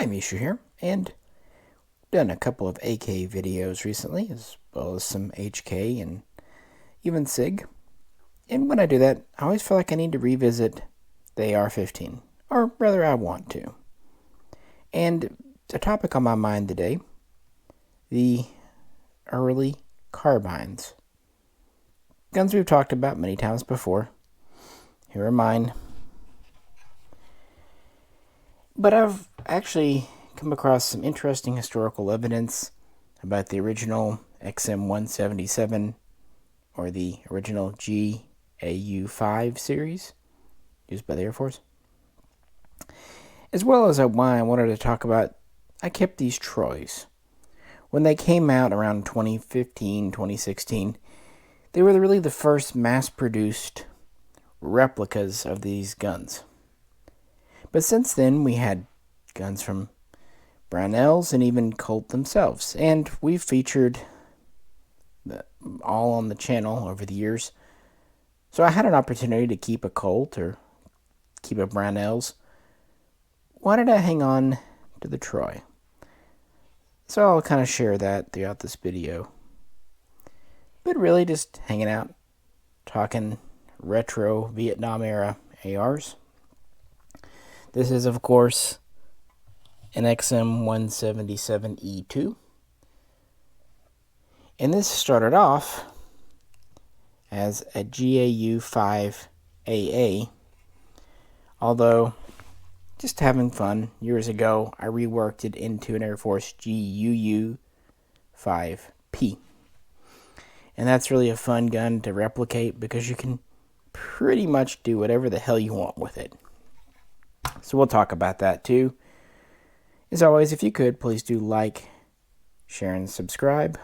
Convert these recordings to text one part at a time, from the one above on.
Hi, Misha here, and done a couple of AK videos recently, as well as some HK and even SIG. And when I do that, I always feel like I need to revisit the AR15, or rather I want to. And the topic on my mind today, the early carbines. Guns we've talked about many times before. Here are mine. But I've actually come across some interesting historical evidence about the original XM177 or the original GAU-5 series used by the Air Force. As well as why I wanted to talk about, I kept these Troys. When they came out around 2015, 2016, they were really the first mass-produced replicas of these guns. But since then, we had guns from Brownells and even Colt themselves. And we've featured all on the channel over the years. So I had an opportunity to keep a Colt or keep a Brownells. Why did I hang on to the Troy? So I'll kind of share that throughout this video. But really just hanging out, talking retro Vietnam era ARs. This is, of course, an XM177E2. And this started off as a GAU-5A. Although, just having fun, years ago, I reworked it into an Air Force GAU-5P. And that's really a fun gun to replicate because you can pretty much do whatever the hell you want with it. So we'll talk about that too. As always, if you could, please do like, share, and subscribe.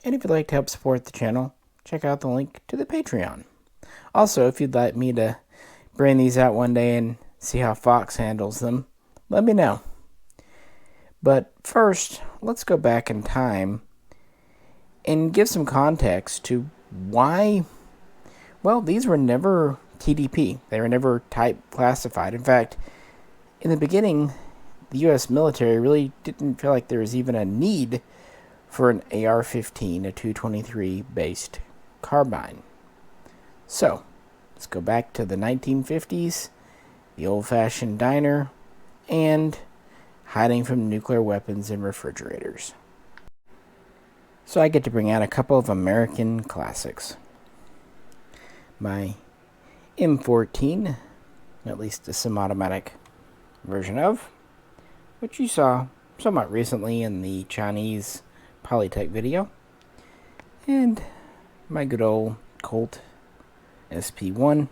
And if you'd like to help support the channel, check out the link to the Patreon. Also, if you'd like me to bring these out one day and see how Fox handles them, let me know. But first, let's go back in time and give some context to why, well, these were never TDP. They were never type classified. In fact, in the beginning, the U.S. military really didn't feel like there was even a need for an AR15, a 223 based carbine. So, let's go back to the 1950s, the old-fashioned diner, and hiding from nuclear weapons in refrigerators. So I get to bring out a couple of American classics. My M14, at least a semi-automatic version of, which you saw somewhat recently in the Chinese Polytech video, and my good old Colt SP1,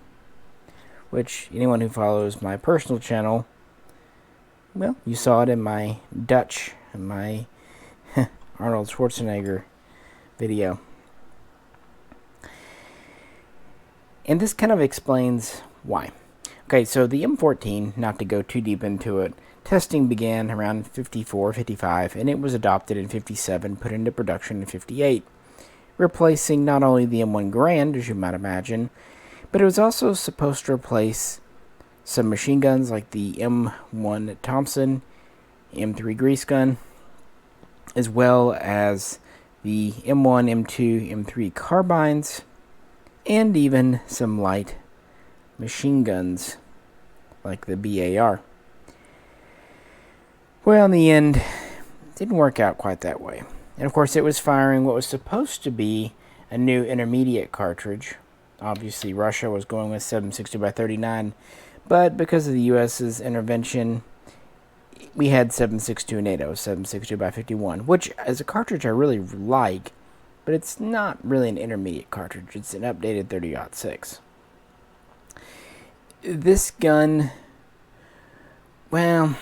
which anyone who follows my personal channel, well, you saw it in my Dutch and my Arnold Schwarzenegger video. And this kind of explains why. Okay, so the M14, not to go too deep into it, testing began around 54, 55, and it was adopted in 57, put into production in 58, replacing not only the M1 Garand, as you might imagine, but it was also supposed to replace some machine guns like the M1 Thompson, M3 Grease Gun, as well as the M1, M2, M3 carbines, and even some light machine guns like the BAR. Well, in the end, it didn't work out quite that way. And of course, it was firing what was supposed to be a new intermediate cartridge. Obviously, Russia was going with 7.62x39, but because of the U.S.'s intervention, we had 7.62 NATO, 7.62x51, which as a cartridge I really like, but it's not really an intermediate cartridge. It's an updated 30-06. This gun, well,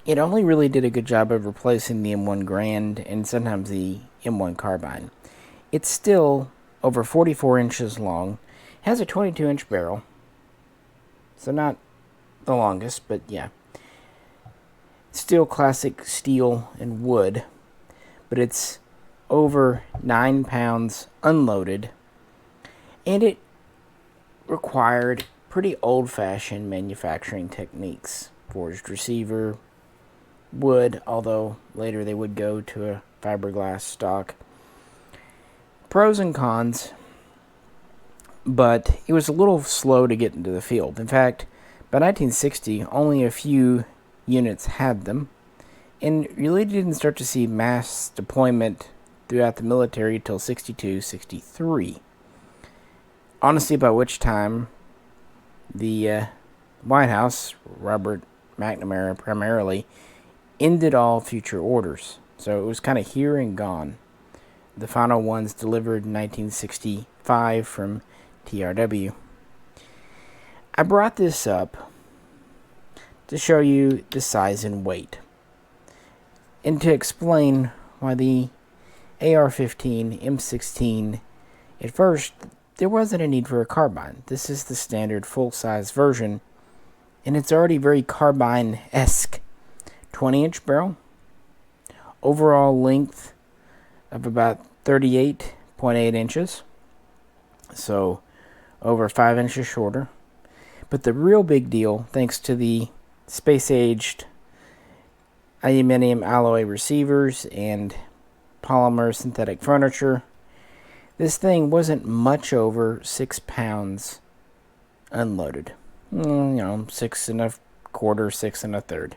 it only really did a good job of replacing the M1 Garand and sometimes the M1 Carbine. It's still over 44 inches long, has a 22-inch barrel, so not the longest, but yeah. Still classic steel and wood, but it's over 9 pounds unloaded, and it required pretty old-fashioned manufacturing techniques. Forged receiver, wood, although later they would go to a fiberglass stock. Pros and cons, but it was a little slow to get into the field. In fact, by 1960, only a few units had them, and really didn't start to see mass deployment throughout the military until 62, 63. Honestly, by which time the White House, Robert McNamara primarily, ended all future orders. So it was kind of here and gone. The final ones delivered in 1965 from TRW. I brought this up to show you the size and weight, and to explain why the AR15 M16, at first, there wasn't a need for a carbine. This is the standard full-size version, and it's already very carbine-esque. 20-inch barrel, overall length of about 38.8 inches, so over 5 inches shorter. But the real big deal, thanks to the space-aged aluminum alloy receivers and polymer synthetic furniture, this thing wasn't much over 6 pounds unloaded. 6 1/4, 6 1/3.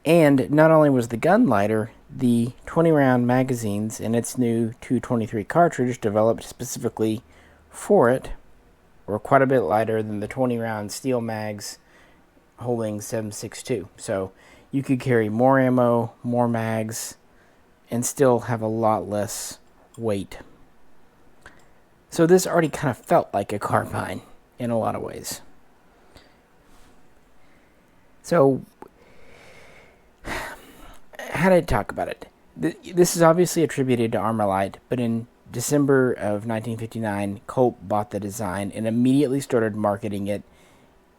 And not only was the gun lighter, the 20-round magazines in its new 223 cartridge developed specifically for it were quite a bit lighter than the 20-round steel mags holding 7.62. So you could carry more ammo, more mags, and still have a lot less weight. So this already kind of felt like a carbine in a lot of ways. So how did I talk about it? This is obviously attributed to Armalite, but in December of 1959, Colt bought the design and immediately started marketing it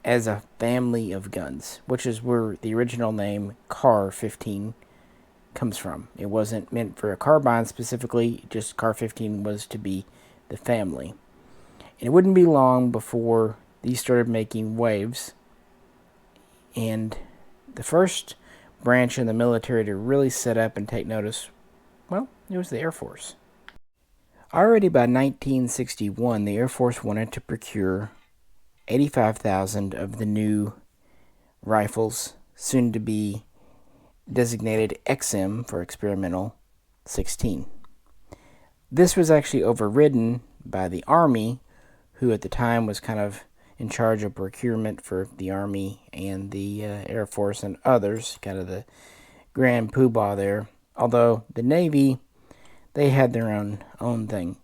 as a family of guns, which is where the original name CAR15 comes from. It wasn't meant for a carbine specifically, just CAR15 was to be the family. And it wouldn't be long before these started making waves, and the first branch in the military to really set up and take notice, well, it was the Air Force. Already by 1961, the Air Force wanted to procure 85,000 of the new rifles, soon to be designated XM for experimental 16. This was actually overridden by the Army, who at the time was kind of in charge of procurement for the Army and the Air Force and others, kind of the grand poobah there. Although the Navy, they had their own thing.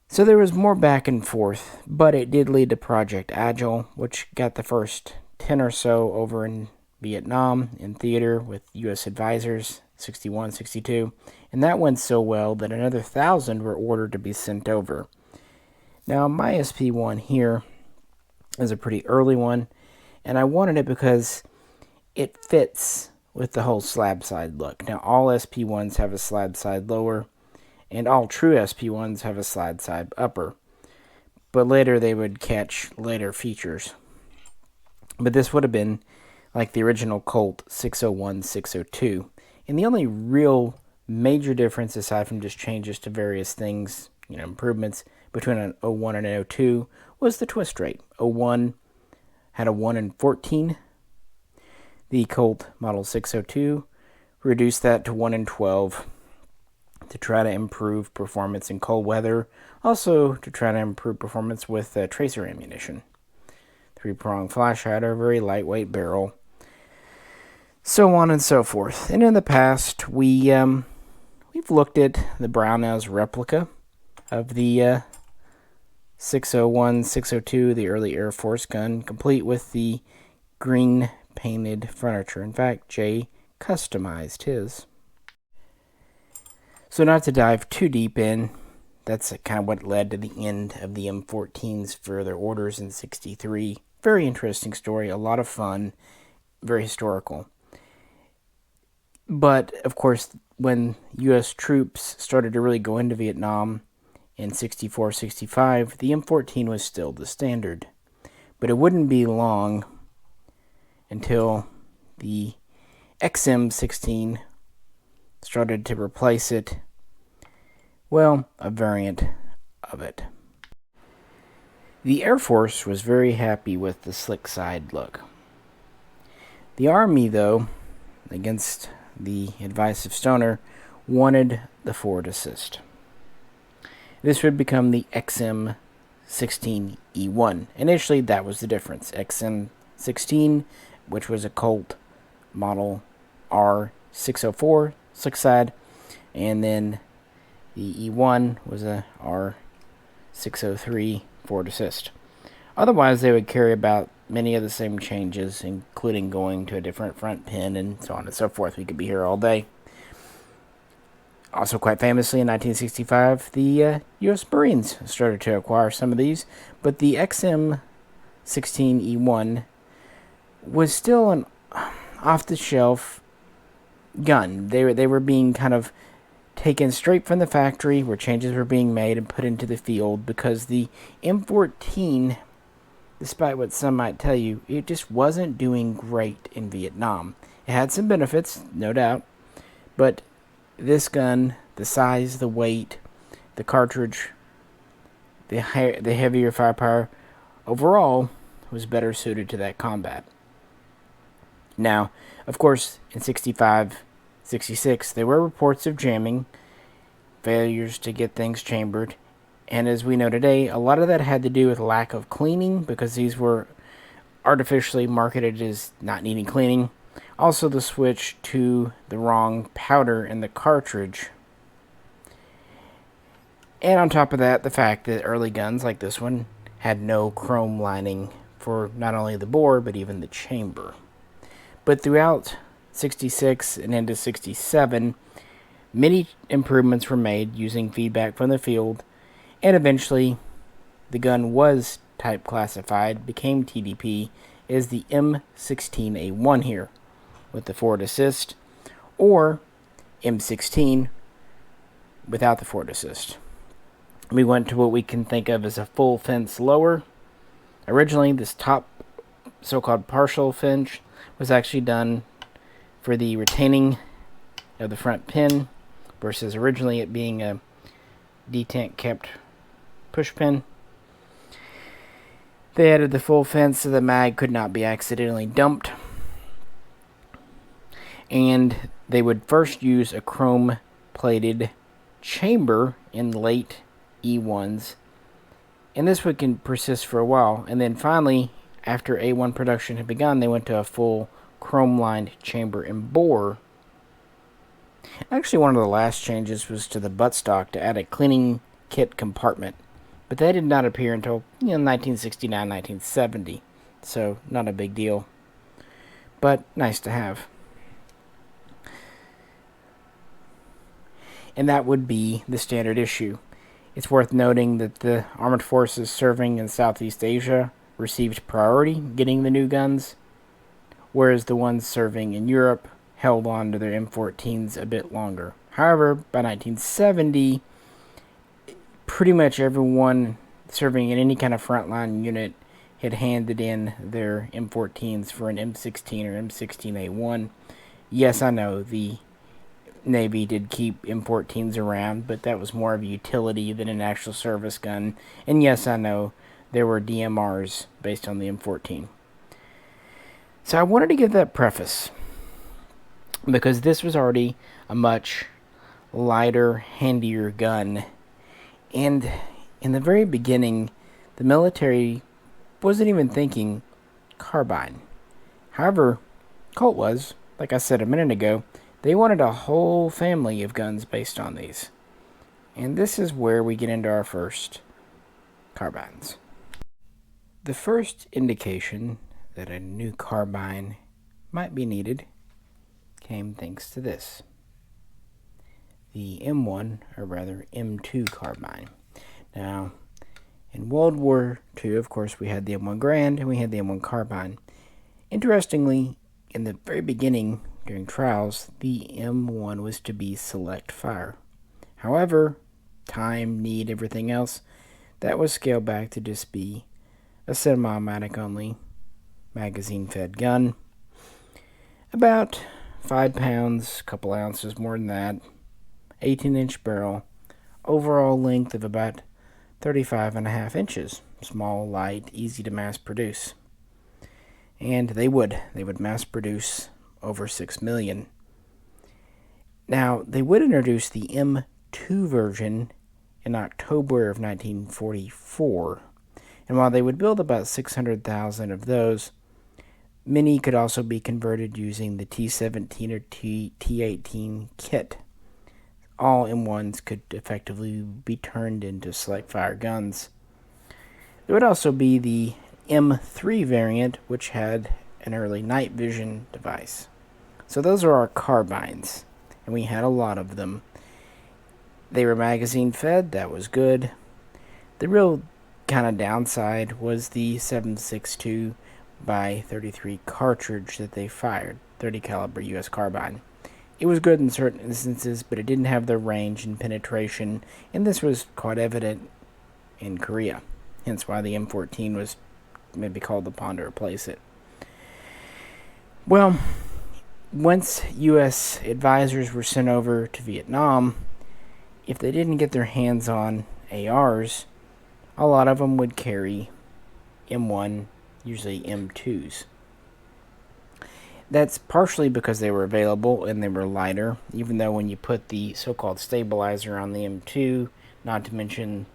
So there was more back and forth, but it did lead to Project Agile, which got the first 10 or so over in Vietnam in theater with U.S. advisors, 61, 62, and that went so well that another 1,000 were ordered to be sent over. Now, my SP1 here is a pretty early one, and I wanted it because it fits with the whole slab side look. Now, all SP1s have a slab side lower, and all true SP1s have a slab side upper, but later they would catch later features. But this would have been like the original Colt 601, 602, and the only real major difference, aside from just changes to various things, improvements between an 01 and an 02, was the twist rate. 01 had a 1 in 14. The Colt Model 602 reduced that to 1 in 12 to try to improve performance in cold weather, also to try to improve performance with tracer ammunition. 3-prong flash hider, very lightweight barrel, so on and so forth. And in the past, we've looked at the Brownell's replica of the 601, 602, the early Air Force gun, complete with the green painted furniture. In fact, Jay customized his. So not to dive too deep in, that's kind of what led to the end of the M14's further orders in 63. Very interesting story, a lot of fun, very historical. But, of course, when U.S. troops started to really go into Vietnam in 64, 65, the M14 was still the standard. But it wouldn't be long until until the XM16 started to replace it. Well, a variant of it. The Air Force was very happy with the slick side look. The Army, though, against the advice of Stoner, wanted the forward assist. This would become the XM16E1. Initially, that was the difference. XM16, which was a Colt model R604 slick side, and then the E1 was a R603 forward assist. Otherwise, they would carry about many of the same changes, including going to a different front pin and so on and so forth. We could be here all day. Also, quite famously, in 1965, the U.S. Marines started to acquire some of these, but the XM16E1 was still an off-the-shelf gun. They were being kind of taken straight from the factory, where changes were being made and put into the field, because the M14, despite what some might tell you, it just wasn't doing great in Vietnam. It had some benefits, no doubt, but this gun, the size, the weight, the cartridge, the heavier firepower, overall was better suited to that combat. Now, of course, in 65, 66, there were reports of jamming, failures to get things chambered, and as we know today, a lot of that had to do with lack of cleaning, because these were artificially marketed as not needing cleaning. Also, the switch to the wrong powder in the cartridge. And on top of that, the fact that early guns like this one had no chrome lining for not only the bore, but even the chamber. But throughout 66 and into 67, many improvements were made using feedback from the field, and eventually the gun was type classified, became TDP, as the M16A1 here, with the forward assist, or M16 without the forward assist. We went to what we can think of as a full fence lower. Originally, this top so-called partial fence was actually done for the retaining of the front pin, versus originally it being a detent kept push pin. They added the full fence so the mag could not be accidentally dumped. And they would first use a chrome-plated chamber in late E1s, and this would persist for a while. And then finally, after A1 production had begun, they went to a full chrome-lined chamber and bore. Actually, one of the last changes was to the buttstock to add a cleaning kit compartment, but that did not appear until 1969, 1970, so not a big deal, but nice to have. And that would be the standard issue. It's worth noting that the armored forces serving in Southeast Asia received priority getting the new guns, whereas the ones serving in Europe held on to their M14s a bit longer. However, by 1970, pretty much everyone serving in any kind of frontline unit had handed in their M14s for an M16 or M16A1. Yes, I know the Navy did keep M14s around, but that was more of a utility than an actual service gun. And yes, I know there were DMRs based on the M14. So I wanted to give that preface, because this was already a much lighter, handier gun. And in the very beginning, the military wasn't even thinking carbine. However, Colt was, like I said a minute ago, they wanted a whole family of guns based on these. And this is where we get into our first carbines. The first indication that a new carbine might be needed came thanks to this. The M1, or rather M2 carbine. Now, in World War II, of course, we had the M1 Grand and we had the M1 carbine. Interestingly, in the very beginning, during trials, the M1 was to be select fire. However, time, need, everything else, that was scaled back to just be a semi-automatic only magazine-fed gun. About 5 pounds, a couple ounces more than that, 18-inch barrel, overall length of about 35.5 inches. Small, light, easy to mass produce. And they would mass produce over 6 million. Now, they would introduce the M2 version in October of 1944. And while they would build about 600,000 of those, many could also be converted using the T17 or T18 kit. All M1s could effectively be turned into select fire guns. There would also be the M3 variant, which had an early night vision device. So those are our carbines, and we had a lot of them. They were magazine fed, that was good. The real kind of downside was the 7.62 by 33 cartridge that they fired, 30 caliber US carbine. It was good in certain instances, but it didn't have the range and penetration, and this was quite evident in Korea. Hence why the M14 was maybe called upon to replace it. Well, once U.S. advisors were sent over to Vietnam, if they didn't get their hands on ARs, a lot of them would carry M1, usually M2s. That's partially because they were available and they were lighter, even though when you put the so-called stabilizer on the M2, not to mention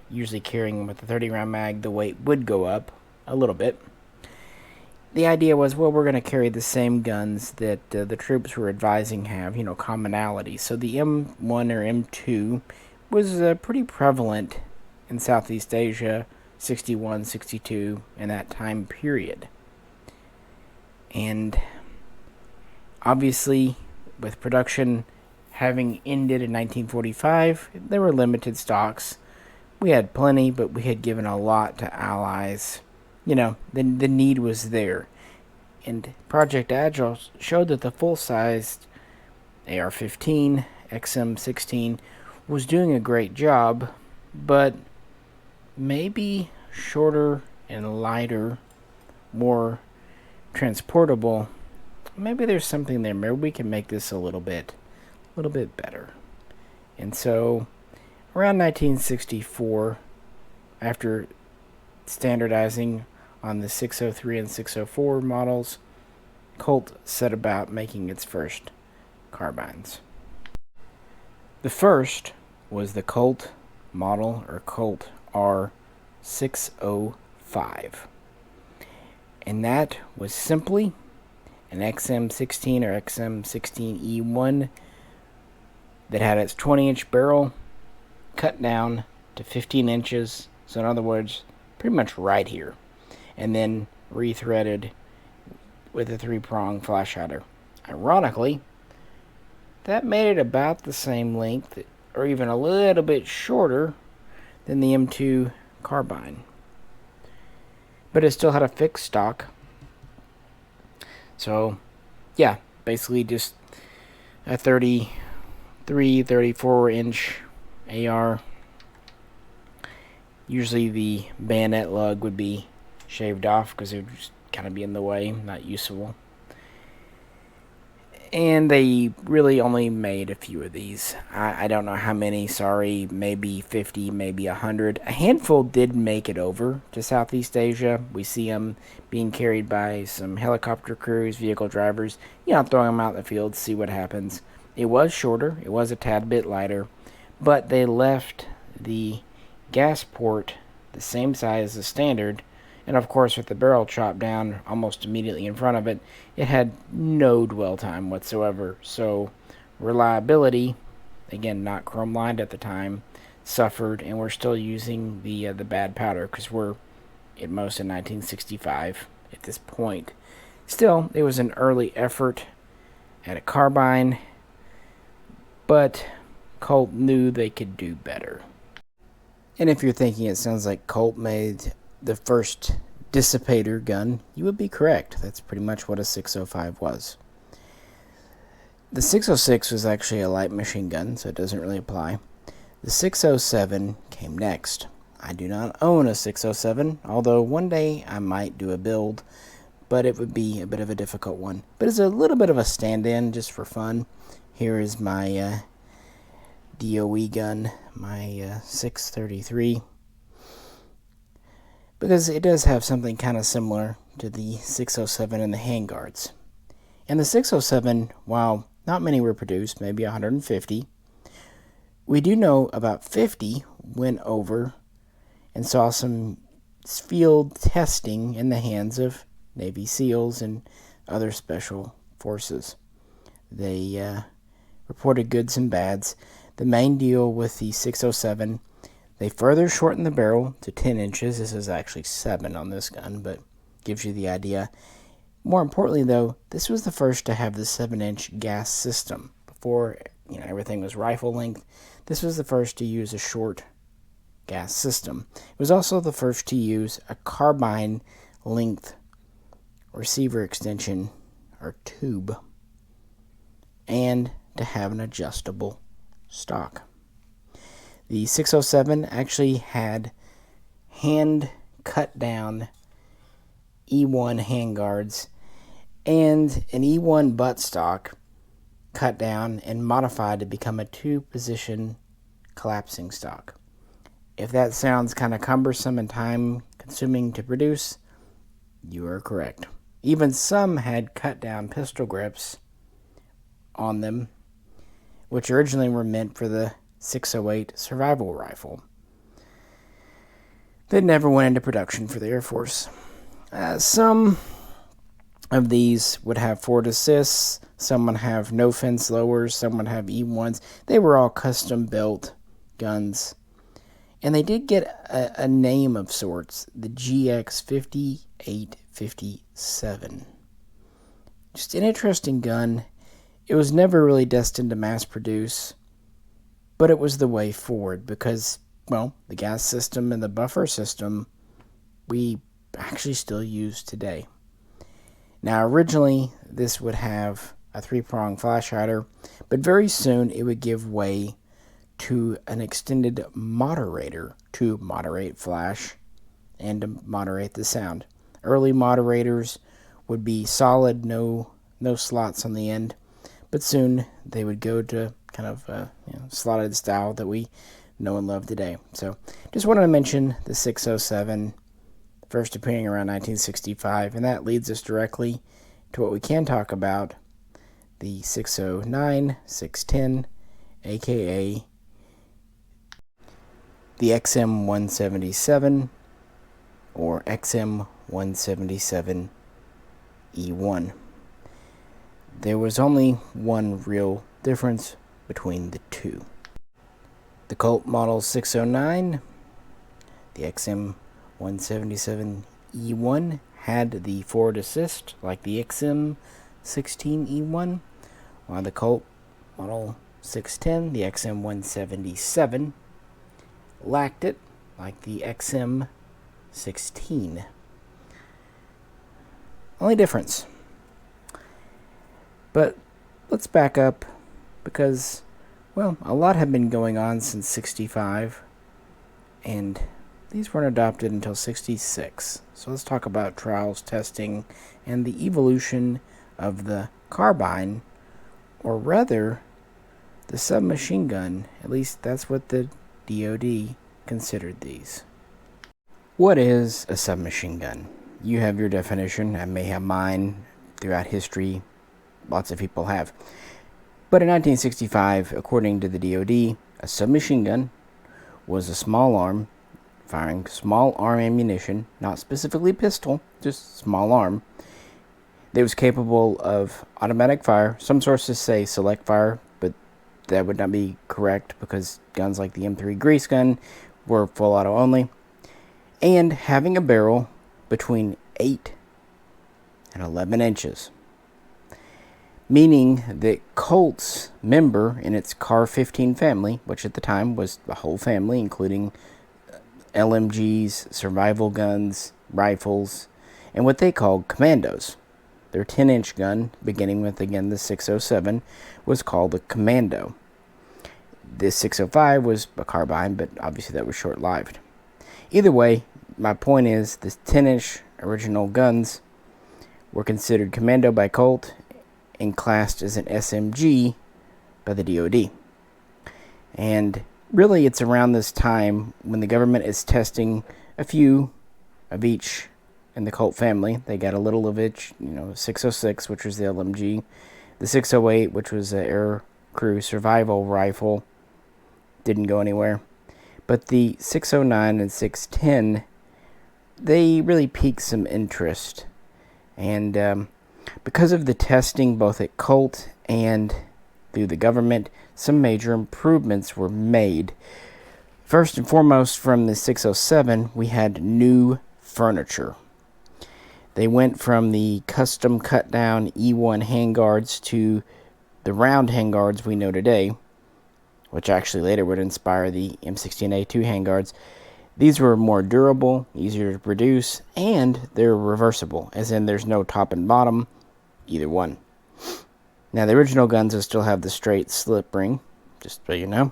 usually carrying them with a 30-round mag, the weight would go up a little bit. The idea was, well, we're going to carry the same guns that the troops were advising have, commonality. So the M1 or M2 was pretty prevalent in Southeast Asia, 61, 62, in that time period. And obviously, with production having ended in 1945, there were limited stocks. We had plenty, but we had given a lot to allies. The need was there. And Project Agile showed that the full-sized AR15, XM16 was doing a great job, but maybe shorter and lighter, more transportable. Maybe there's something there. Maybe we can make this a little bit better. And so around 1964, after standardizing on the 603 and 604 models, Colt set about making its first carbines. The first was the Colt model, or Colt R605. And that was simply an XM16 or XM16E1 that had its 20-inch barrel cut down to 15 inches. So in other words, pretty much right here. And then rethreaded with a 3-prong flash hider. Ironically, that made it about the same length, or even a little bit shorter, than the M2 carbine. But it still had a fixed stock. So, yeah, basically just a 33, 34-inch AR. Usually the bayonet lug would be shaved off because it would just kind of be in the way, not useful. And they really only made a few of these. I don't know how many, sorry, maybe 50, maybe 100. A handful did make it over to Southeast Asia. We see them being carried by some helicopter crews, vehicle drivers, throwing them out in the field, see what happens. It was shorter, it was a tad bit lighter, but they left the gas port the same size as standard. And of course, with the barrel chopped down almost immediately in front of it, it had no dwell time whatsoever. So reliability, again, not chrome lined at the time, suffered, and we're still using the bad powder because we're at most in 1965 at this point. Still, it was an early effort at a carbine, but Colt knew they could do better. And if you're thinking it sounds like Colt made the first dissipator gun, you would be correct. That's pretty much what a 605 was. The 606 was actually a light machine gun, so it doesn't really apply. The 607 came next. I do not own a 607, although one day I might do a build, but it would be a bit of a difficult one. But it's a little bit of a stand-in just for fun. Here is my DOE gun, my 633, because it does have something kind of similar to the 607 and the handguards. And the 607, while not many were produced, maybe 150, we do know about 50 went over and saw some field testing in the hands of Navy SEALs and other special forces. They reported goods and bads. The main deal with the 607, they further shortened the barrel to 10 inches. This is actually 7 on this gun, but gives you the idea. More importantly, though, this was the first to have the 7-inch gas system. Before, everything was rifle length. This was the first to use a short gas system. It was also the first to use a carbine length receiver extension or tube, and to have an adjustable stock. The 607 actually had hand cut down E1 handguards and an E1 buttstock cut down and modified to become a 2-position collapsing stock. If that sounds kind of cumbersome and time consuming to produce, you are correct. Even some had cut down pistol grips on them, which originally were meant for the 608 survival rifle. That never went into production for the Air Force. Some of these would have forward assists, some would have no fence lowers, some would have E1s. They were all custom built guns. And they did get a name of sorts, the GX5857. Just an interesting gun. It was never really destined to mass produce, but it was the way forward because, well, the gas system and the buffer system we actually still use today. Now, originally, this would have a 3-prong flash hider, but very soon it would give way to an extended moderator to moderate flash and to moderate the sound. Early moderators would be solid, no slots on the end, but soon they would go to kind of slotted style that we know and love today. So just wanted to mention the 607, first appearing around 1965, and that leads us directly to what we can talk about, the 609, 610, aka the XM177 or XM177 E1. There was only one real difference between the two. The Colt Model 609, the XM177 E1, had the forward assist like the XM16 E1, while the Colt Model 610, the XM177, lacked it like the XM16. Only difference. But let's back up because, well, a lot had been going on since 65, and these weren't adopted until 66. So let's talk about trials, testing, and the evolution of the carbine, or rather, the submachine gun. At least that's what the DoD considered these. What is a submachine gun? You have your definition. I may have mine. Throughout history, lots of people have. But in 1965, according to the DoD, a submachine gun was a small arm firing small arm ammunition, not specifically pistol, just small arm. That was capable of automatic fire. Some sources say select fire, but that would not be correct because guns like the M3 grease gun were full auto only. And having a barrel between 8 and 11 inches. Meaning that Colt's member in its CAR15 family, which at the time was the whole family, including LMGs, survival guns, rifles, and what they called Commandos. Their 10-inch gun, beginning with, again, the 607, was called the Commando. This 605 was a carbine, but obviously that was short-lived. Either way, my point is, the 10-inch original guns were considered Commando by Colt and classed as an SMG by the DoD. And really, it's around this time when the government is testing a few of each in the Colt family. They got a little of each, 606, which was the LMG, the 608, which was the air crew survival rifle, didn't go anywhere. But the 609 and 610, they really piqued some interest. And because of the testing both at Colt and through the government, some major improvements were made. First and foremost, from the 607, we had new furniture. They went from the custom cut-down E1 handguards to the round handguards we know today, which actually later would inspire the M16A2 handguards. These were more durable, easier to produce, and they're reversible, as in there's no top and bottom, either one. Now, the original guns will still have the straight slip ring, just so you know.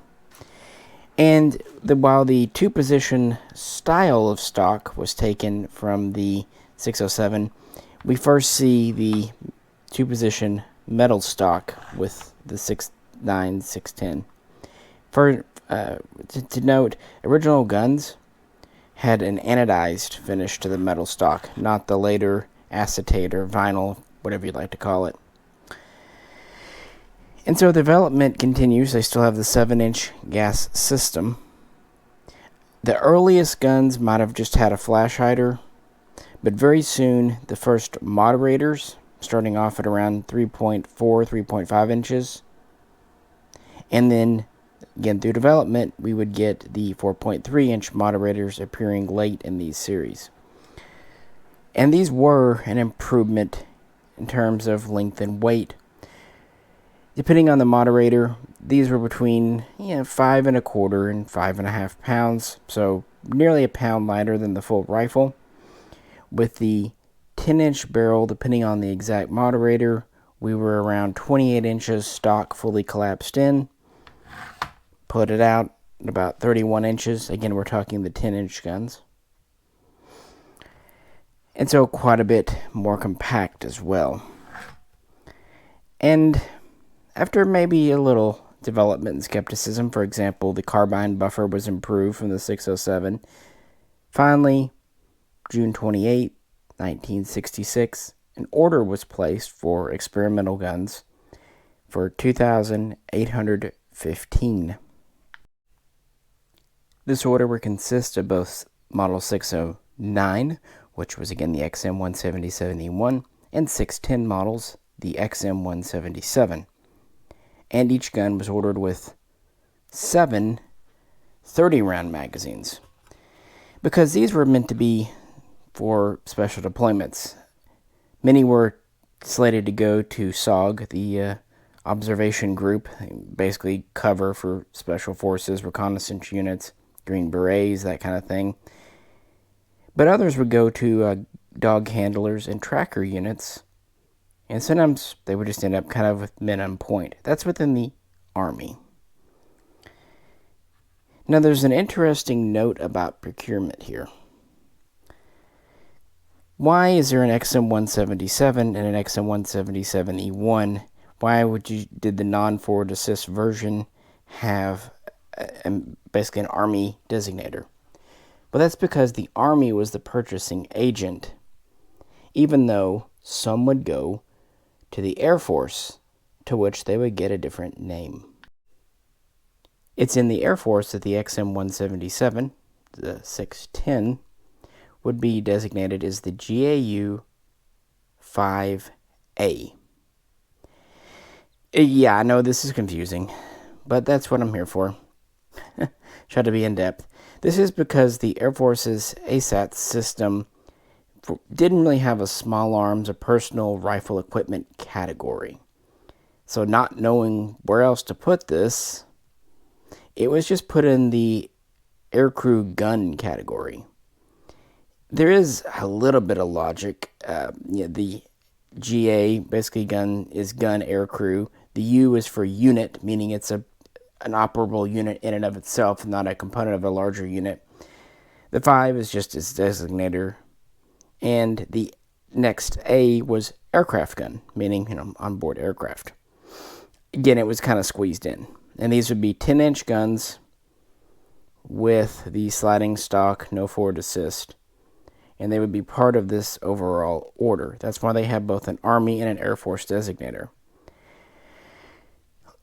And while the two-position style of stock was taken from the 607, we first see the two-position metal stock with the 6.9, 6.10. To note, original guns had an anodized finish to the metal stock, not the later acetate or vinyl, whatever you'd like to call it. And so development continues. They still have the 7-inch gas system. The earliest guns might have just had a flash hider, but very soon the first moderators, starting off at around 3.4, 3.5 inches. And then, again, through development, we would get the 4.3-inch moderators appearing late in these series. And these were an improvement in terms of length and weight. Depending on the moderator, these were between 5 1/4 and 5.5 pounds, so nearly a pound lighter than the full rifle. With the 10-inch barrel, depending on the exact moderator, we were around 28 inches stock fully collapsed in. Put it out at about 31 inches. Again, we're talking the 10-inch guns. And so quite a bit more compact as well. And after maybe a little development and skepticism, for example, the carbine buffer was improved from the 607. Finally, June 28, 1966, an order was placed for experimental guns for 2,815. This order would consist of both Model 609, which was again the XM177E1, and 610 models, the XM177. And each gun was ordered with 7 30-round magazines, because these were meant to be for special deployments. Many were slated to go to SOG, the observation group, basically cover for special forces, reconnaissance units, Green Berets, that kind of thing. But others would go to dog handlers and tracker units. And sometimes they would just end up kind of with men on point. That's within the Army. Now, there's an interesting note about procurement here. Why is there an XM177 and an XM177E1? Why did the non-forward assist version have basically an Army designator? Well, that's because the Army was the purchasing agent, even though some would go to the Air Force, to which they would get a different name. It's in the Air Force that the XM177, the 610, would be designated as the GAU-5A. Yeah, I know this is confusing, but that's what I'm here for. Try to be in depth. This is because the Air Force's ASAT system didn't really have a small arms or personal rifle equipment category. So not knowing where else to put this, it was just put in the aircrew gun category. There is a little bit of logic. The GA, basically gun, is gun aircrew. The U is for unit, meaning it's an operable unit in and of itself, not a component of a larger unit. The 5 is just its designator. And the next A was aircraft gun, meaning, onboard aircraft. Again, it was kind of squeezed in. And these would be 10-inch guns with the sliding stock, no forward assist. And they would be part of this overall order. That's why they have both an Army and an Air Force designator.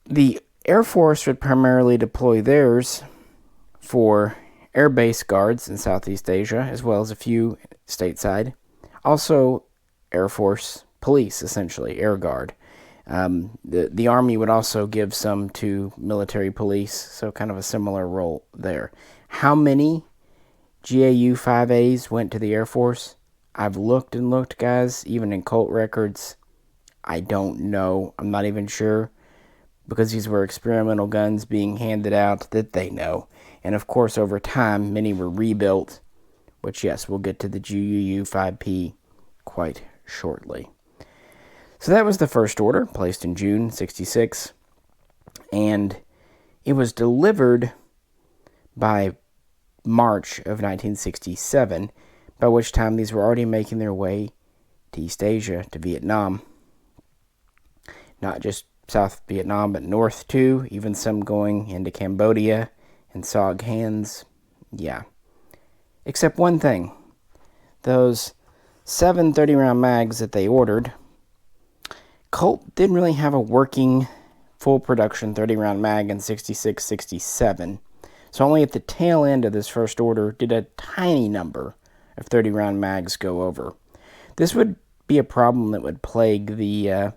The Air Force would primarily deploy theirs for air base guards in Southeast Asia, as well as a few stateside. Also, Air Force police, essentially, Air Guard. The Army would also give some to military police, so kind of a similar role there. How many GAU-5As went to the Air Force? I've looked and looked, guys, even in Colt records. I don't know. I'm not even sure, because these were experimental guns being handed out that they know. And of course, over time, many were rebuilt, which, yes, we'll get to the GAU-5P quite shortly. So that was the first order, placed in June 66, and it was delivered by March of 1967, by which time these were already making their way to East Asia, to Vietnam. Not just South Vietnam, but North too, even some going into Cambodia and SOG hands. Yeah. Except one thing. Those 7 30-round mags that they ordered, Colt didn't really have a working full production 30-round mag in 66, 67. So only at the tail end of this first order did a tiny number of 30-round mags go over. This would be a problem that would plague the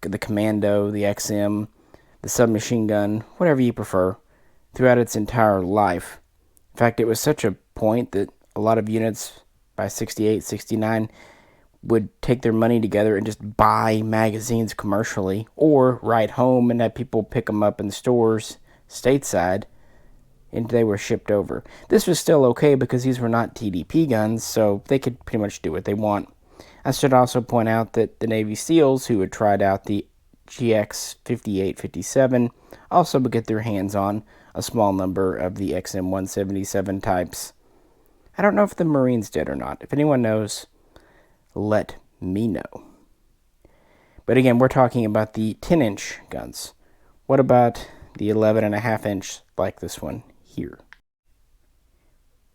Commando, the XM, the submachine gun, whatever you prefer, throughout its entire life. In fact, it was such a point that a lot of units by 68, 69 would take their money together and just buy magazines commercially, or ride home and have people pick them up in stores stateside, and they were shipped over. This was still okay because these were not TDP guns, so they could pretty much do what they want. I should also point out that the Navy SEALs, who had tried out the GX-58, 57, also would get their hands on a small number of the XM177 types. I don't know if the Marines did or not. If anyone knows, let me know. But again, we're talking about the 10-inch guns. What about the 11.5-inch like this one here?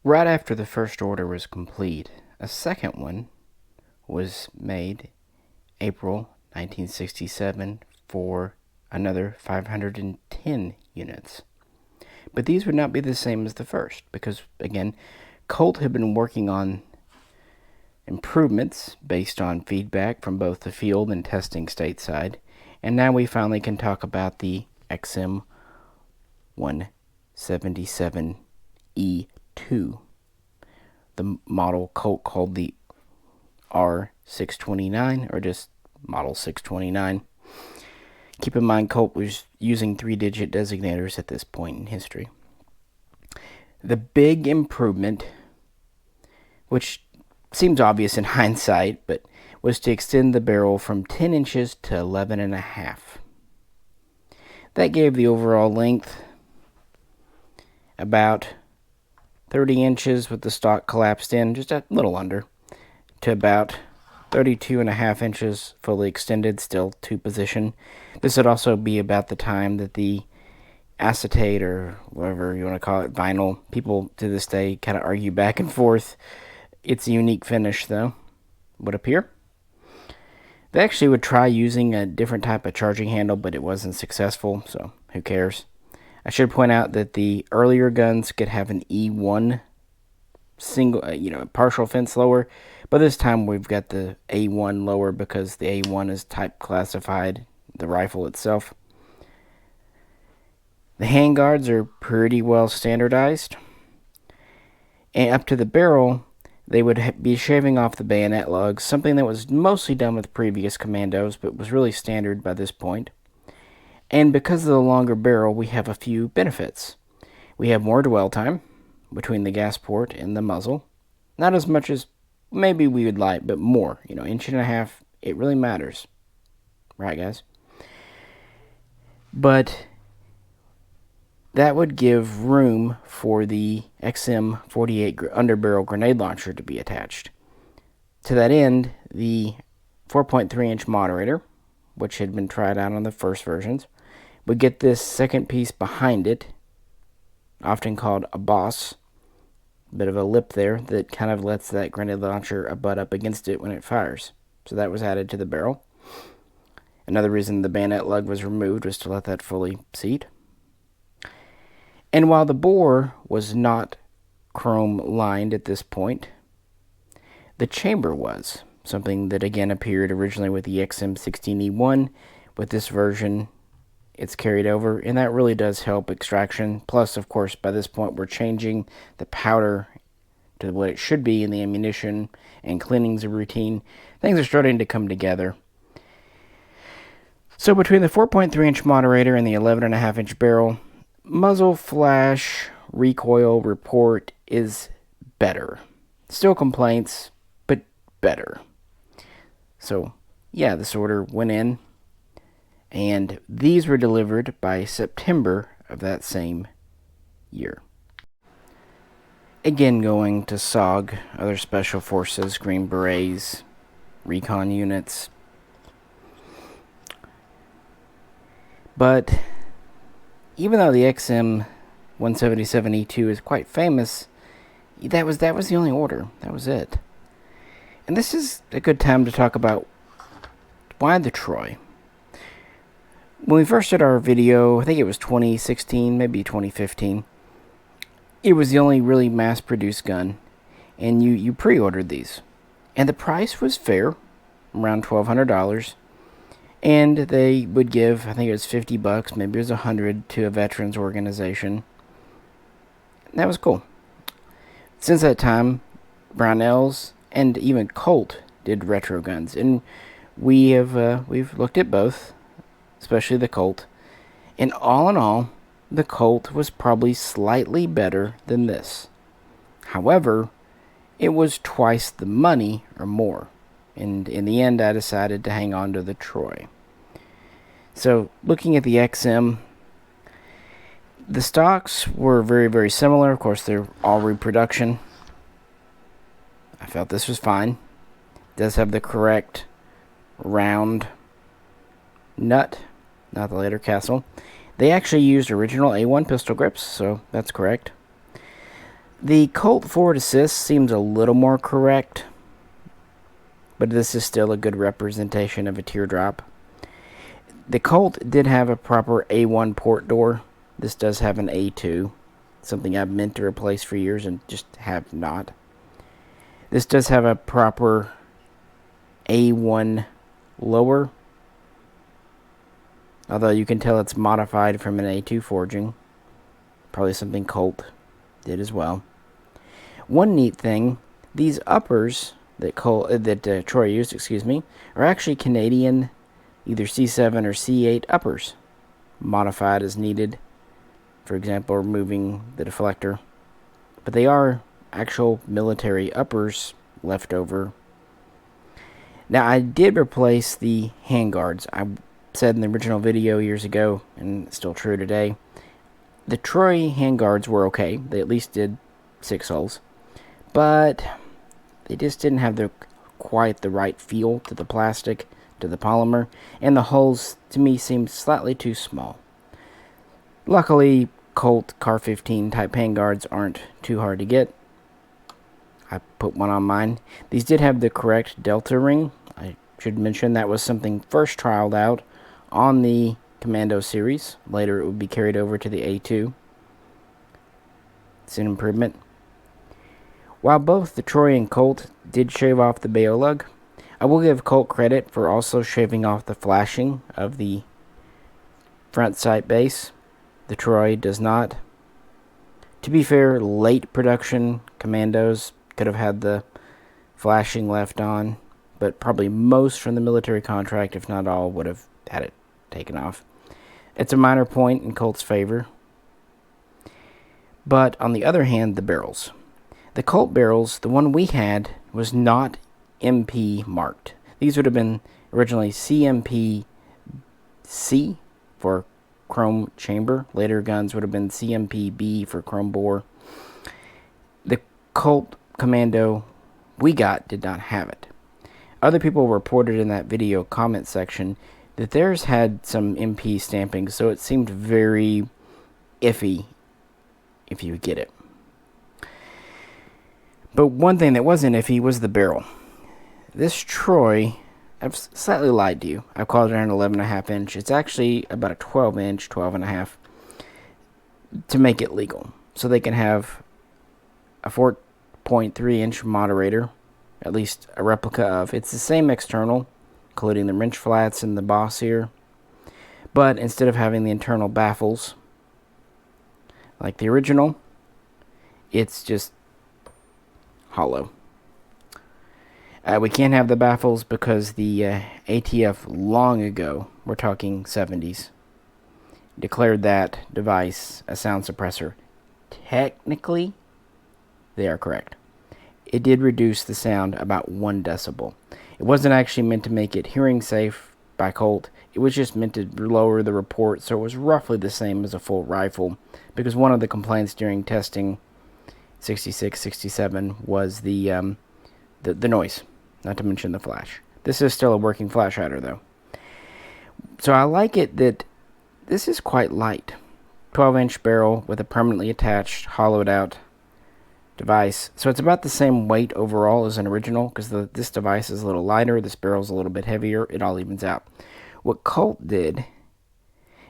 Right after the first order was complete, a second one was made April 1967 for another 510 units. But these would not be the same as the first, because again, Colt had been working on improvements based on feedback from both the field and testing stateside, and now we finally can talk about the XM177 E2, the model Colt called the R629, or just model 629. Keep in mind, Colt was using 3-digit designators at this point in history. The big improvement, which seems obvious in hindsight, but was to extend the barrel from 10 inches to 11.5. That gave the overall length about 30 inches with the stock collapsed in, just a little under, to about 32.5 inches fully extended, still 2-position. This would also be about the time that the acetate, or whatever you want to call it, vinyl, people to this day kind of argue back and forth. It's a unique finish, though, would appear. They actually would try using a different type of charging handle, but it wasn't successful, so who cares? I should point out that the earlier guns could have an E1 single, partial fence lower, but this time we've got the A1 lower because the A1 is type classified, the rifle itself. The handguards are pretty well standardized, and up to the barrel, they would be shaving off the bayonet lugs, something that was mostly done with previous Commandos, but was really standard by this point. And because of the longer barrel, we have a few benefits. We have more dwell time between the gas port and the muzzle. Not as much as maybe we would like, but more. 1.5 inches, it really matters. Right, guys? But that would give room for the XM48 underbarrel grenade launcher to be attached. To that end, the 4.3-inch moderator, which had been tried out on the first versions, would get this second piece behind it, often called a boss, bit of a lip there that kind of lets that grenade launcher butt up against it when it fires. So that was added to the barrel. Another reason the bayonet lug was removed was to let that fully seat. And while the bore was not chrome lined at this point, the chamber was, something that again appeared originally with the XM16E1. With this version, it's carried over, and that really does help extraction. Plus, of course, by this point, we're changing the powder to what it should be in the ammunition, and cleaning's a routine. Things are starting to come together. So between the 4.3-inch moderator and the 11.5-inch barrel, muzzle flash recoil report is better. Still complaints, but better. So, yeah, this order went in, and these were delivered by September of that same year. Again, going to SOG, other special forces, Green Berets, recon units. But even though the XM177E2 is quite famous, that was the only order. That was it. And this is a good time to talk about why the Troy. When we first did our video, I think it was 2016, maybe 2015, it was the only really mass-produced gun, and you pre-ordered these. And the price was fair, around $1,200, and they would give, I think it was $50, maybe it was $100 to a veterans organization. That was cool. Since that time, Brownells and even Colt did retro guns, and we've looked at both, especially the Colt. And all in all, the Colt was probably slightly better than this. However, it was twice the money or more. And in the end, I decided to hang on to the Troy. So, looking at the XM, the stocks were very, very similar. Of course, they're all reproduction. I felt this was fine. It does have the correct round nut, not the later castle. They actually used original A1 pistol grips, so that's correct. The Colt forward assist seems a little more correct, but this is still a good representation of a teardrop. The Colt did have a proper A1 port door. This does have an A2, something I've meant to replace for years and just have not. This does have a proper A1 lower, although you can tell it's modified from an A2 forging. Probably something Colt did as well. One neat thing, these uppers that Troy used, are actually Canadian, either C7 or C8 uppers, modified as needed. For example, removing the deflector. But they are actual military uppers left over. Now, I did replace the handguards. I said in the original video years ago, and it's still true today, the Troy handguards were okay. They at least did 6 holes. But they just didn't have quite the right feel to the plastic, to the polymer, and the holes, to me, seemed slightly too small. Luckily, Colt CAR15 type handguards aren't too hard to get. I put one on mine. These did have the correct delta ring. I should mention that was something first trialed out on the Commando series. Later it would be carried over to the A2. It's an improvement. While both the Troy and Colt did shave off the bayo lug, I will give Colt credit for also shaving off the flashing of the front sight base. The Troy does not. To be fair, late production Commandos could have had the flashing left on, but probably most from the military contract, if not all, would have had it taken off. It's a minor point in Colt's favor. But on the other hand, the barrels. The Colt barrels, the one we had, was not MP marked. These would have been originally CMP C for chrome chamber. Later guns would have been CMP B for chrome bore. The Colt Commando we got did not have it. other people reported in that video comment section that theirs had some MP stamping, so it seemed very iffy if you get it. But one thing that wasn't iffy was the barrel. This Troy, I've slightly lied to you. I've called it an 11.5 inch. It's actually about a 12 inch, 12.5, to make it legal. So they can have a 4.3 inch moderator, at least a replica of. It's the same external, including the wrench flats and the boss here. But instead of having the internal baffles, like the original, it's just hollow. We can't have the baffles because the ATF long ago, we're talking 70s, declared that device a sound suppressor. Technically, they are correct. It did reduce the sound about 1 decibel. It wasn't actually meant to make it hearing safe by Colt. It was just meant to lower the report, so it was roughly the same as a full rifle, because one of the complaints during testing 66, 67 was the noise, not to mention the flash. This is still a working flash hider, though. So I like it that this is quite light. 12-inch barrel with a permanently attached, hollowed out device. So it's about the same weight overall as an original, because this device is a little lighter, this barrel's a little bit heavier. It all evens out. What Colt did,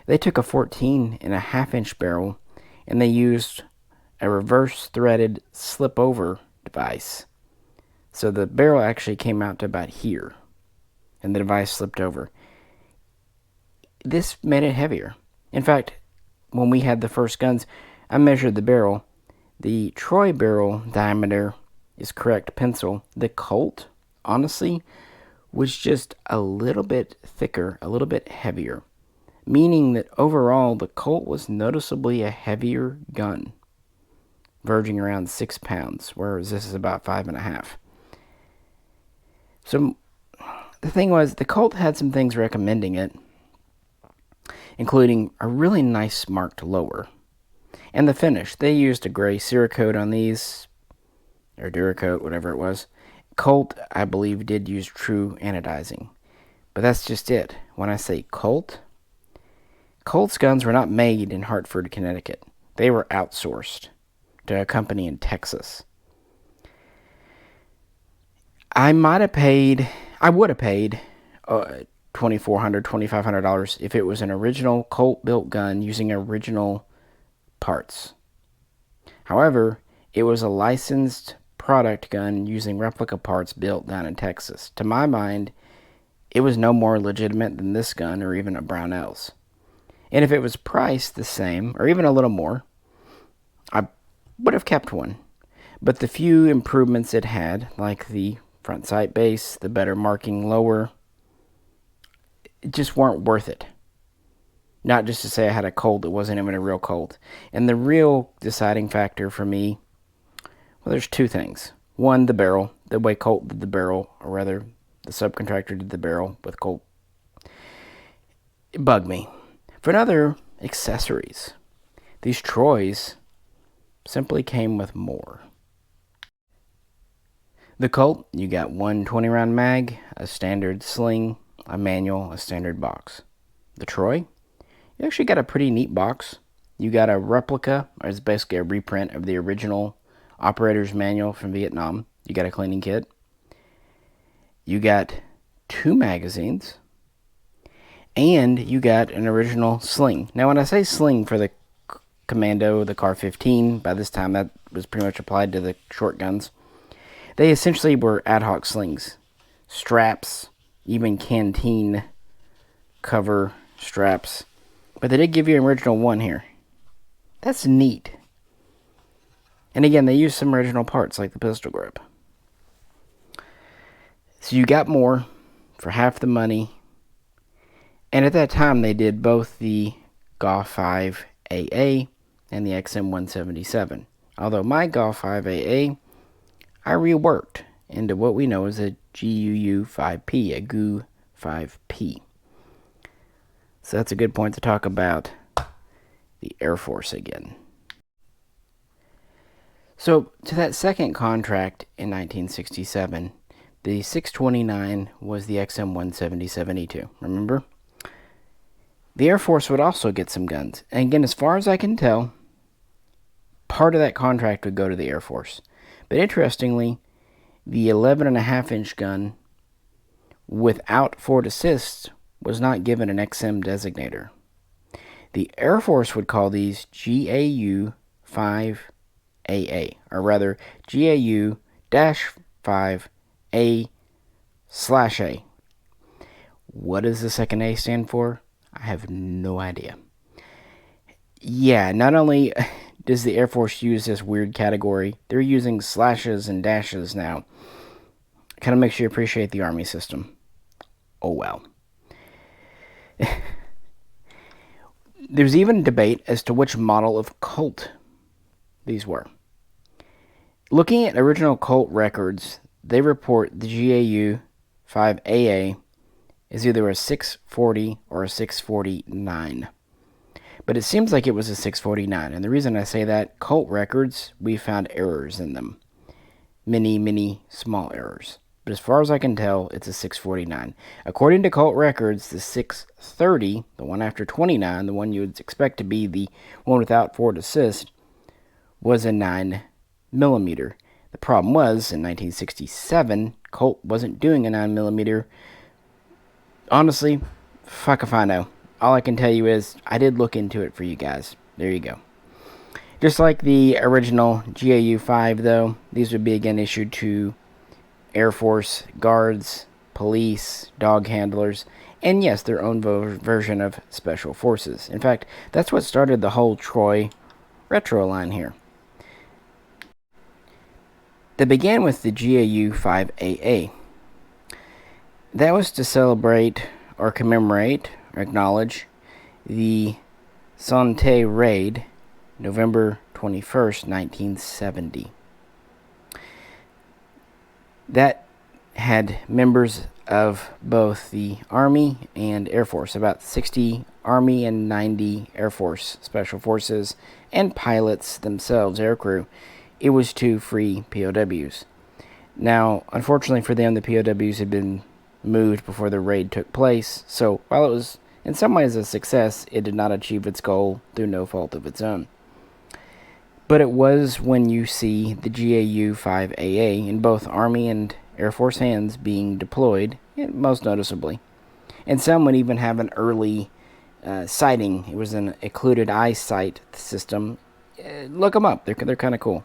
they took a 14.5-inch barrel and they used a reverse threaded slip over device. So the barrel actually came out to about here and the device slipped over. This made it heavier. In fact, when we had the first guns, I measured the barrel. The Troy barrel diameter is correct pencil. The Colt, honestly, was just a little bit thicker, a little bit heavier, meaning that overall the Colt was noticeably a heavier gun, verging around 6 pounds, whereas this is about 5.5. So the thing was, the Colt had some things recommending it, including a really nice marked lower. And the finish, they used a gray Cerakote on these, or Duracoat, whatever it was. Colt, I believe, did use true anodizing. But that's just it. When I say Colt, Colt's guns were not made in Hartford, Connecticut. They were outsourced to a company in Texas. I would have paid $2,400, $2,500 if it was an original Colt-built gun using original parts. However, it was a licensed product gun using replica parts built down in Texas. To my mind, it was no more legitimate than this gun or even a Brownell's. And if it was priced the same, or even a little more, I would have kept one. But the few improvements it had, like the front sight base, the better marking lower, just weren't worth it. Not just to say I had a Colt, it wasn't even a real Colt. And the real deciding factor for me, well, there's two things. One, the barrel. The way Colt did the barrel, or rather, the subcontractor did the barrel with Colt. It bugged me. For another, accessories. These Troys simply came with more. The Colt, you got one 20-round mag, a standard sling, a manual, a standard box. The Troy, you actually got a pretty neat box. You got a replica, or it's basically a reprint of the original operator's manual from Vietnam. You got a cleaning kit. You got 2 magazines. And you got an original sling. Now, when I say sling for the Commando, the CAR15, by this time that was pretty much applied to the short guns. They essentially were ad hoc slings. Straps, even canteen cover straps. But they did give you an original one here. That's neat. And again, they used some original parts like the pistol grip. So you got more for half the money. And at that time, they did both the GAU-5A and the XM177. Although my GAU-5A, I reworked into what we know as a GAU-5P, a GAU-5P. So that's a good point to talk about the Air Force again. So to that second contract in 1967, The 629 was the XM177 remember? The Air Force would also get some guns. And again, as far as I can tell, part of that contract would go to the Air Force. But interestingly, the 11.5-inch gun without forward assist was not given an XM designator. The Air Force would call these GAU-5A, or rather GAU-5A/A. What does the second A stand for? I have no idea. Yeah, not only does the Air Force use this weird category, they're using slashes and dashes now. Kind of makes you appreciate the Army system. Oh well. There's even debate as to which model of Colt these were. Looking at original Colt records, they report the GAU-5A is either a 640 or a 649. But it seems like it was a 649, and the reason I say that, Colt records, we found errors in them. Many small errors. But as far as I can tell, it's a 649. According to Colt records, the 630, the one after 29, the one you would expect to be the one without forward assist, was a 9mm. The problem was, in 1967, Colt wasn't doing a 9mm. Honestly, fuck if I know. All I can tell you is, I did look into it for you guys. There you go. Just like the original GAU-5, though, these would be again issued to Air Force guards, police, dog handlers, and yes, their own version of Special Forces. In fact, that's what started the whole Troy retro line here. That began with the GAU-5AA. That was to celebrate or commemorate or acknowledge the Sante Raid, November 21st, 1970. That had members of both the Army and Air Force, about 60 Army and 90 Air Force Special Forces, and pilots themselves, aircrew. It was to free POWs. Now, unfortunately for them, the POWs had been moved before the raid took place, so while it was in some ways a success, it did not achieve its goal through no fault of its own. But it was when you see the GAU-5AA in both Army and Air Force hands being deployed, most noticeably. And some would even have an early sighting. It was an occluded eye sight system. Look them up. They're kind of cool.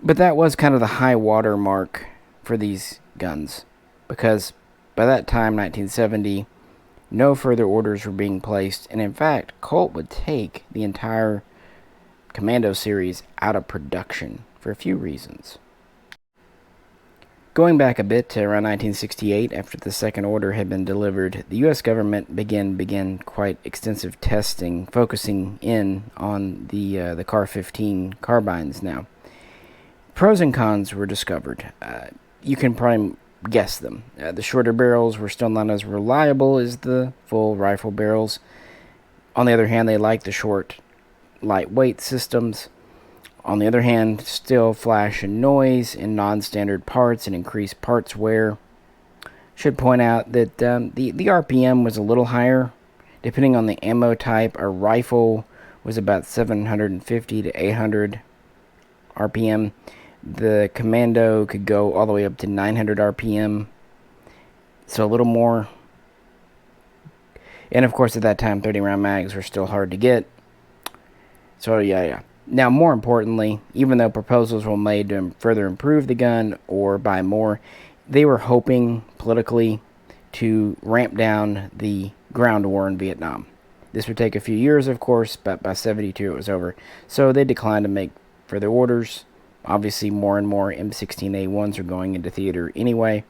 But that was kind of the high water mark for these guns, because by that time, 1970, no further orders were being placed, and in fact, Colt would take the entire Commando series out of production for a few reasons. Going back a bit to around 1968, after the second order had been delivered, the U.S. government began quite extensive testing, focusing in on the CAR15 carbines now. Pros and cons were discovered. You can probably guess them. The shorter barrels were still not as reliable as the full rifle barrels. On the other hand, they liked the short, lightweight systems. On the other hand, still flash and noise in non-standard parts and increased parts wear. Should point out that the RPM was a little higher. Depending on the ammo type, a rifle was about 750 to 800 RPM. The Commando could go all the way up to 900 RPM, so a little more. And of course, at that time, 30-round mags were still hard to get. So yeah. Now, more importantly, even though proposals were made to further improve the gun or buy more, they were hoping politically to ramp down the ground war in Vietnam. This would take a few years, of course, but by 72 it was over. So they declined to make further orders. Obviously, more and more M16A1s are going into theater anyway.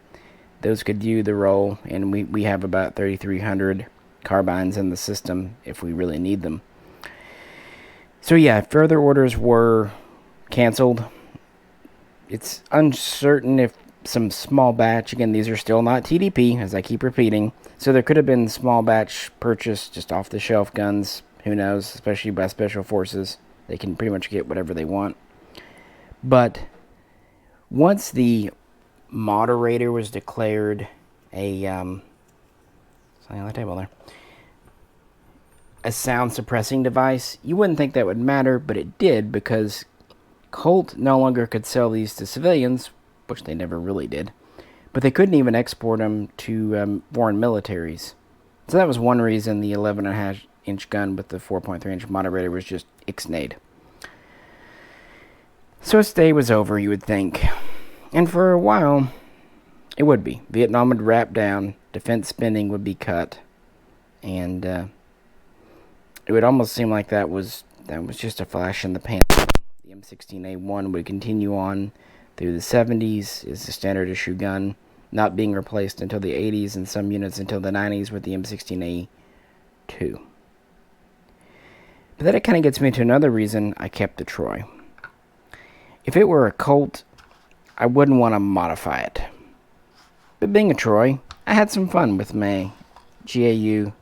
Those could do the role, and we have about 3,300 carbines in the system if we really need them. So yeah, further orders were canceled. It's uncertain if some small batch, again, these are still not TDP, as I keep repeating, so there could have been small batch purchase, just off-the-shelf guns, who knows, especially by Special Forces. They can pretty much get whatever they want. But once the moderator was declared a something on the table there, a sound suppressing device, you wouldn't think that would matter, but it did, because Colt no longer could sell these to civilians, which they never really did, but they couldn't even export them to foreign militaries. So that was one reason the 11.5-inch gun with the 4.3-inch moderator was just ixnayed. So its day was over, you would think. And for a while, it would be. Vietnam would wrap down, defense spending would be cut, and it would almost seem like that was just a flash in the pan. The M16A1 would continue on through the 70s as the standard issue gun, not being replaced until the 80s, and some units until the 90s with the M16A2. But then it kind of gets me to another reason I kept the Troy. If it were a Colt, I wouldn't want to modify it. But being a Troy, I had some fun with my GAU-5A,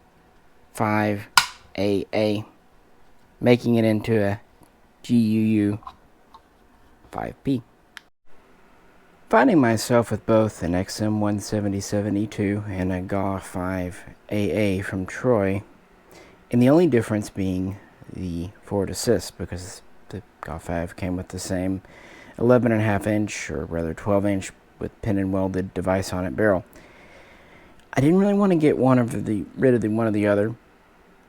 making it into a GAU-5P. Finding myself with both an XM177E2 and a GAU-5AA from Troy, and the only difference being the forward assist, because the GAU-5 came with the same 11.5-inch, or rather 12-inch, with pin and welded device on it barrel. I didn't really want to get rid of one or the other,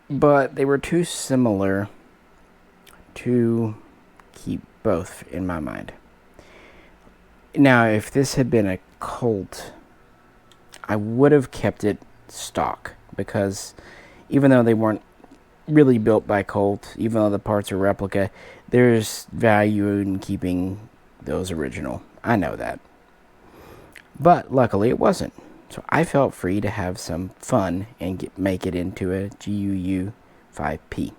but they were too similar to keep both in my mind. Now, if this had been a Colt, I would have kept it stock, because even though they weren't really built by Colt, even though the parts are replica, there's value in keeping those original. I know that. But luckily it wasn't. So I felt free to have some fun and make it into a GAU-5P.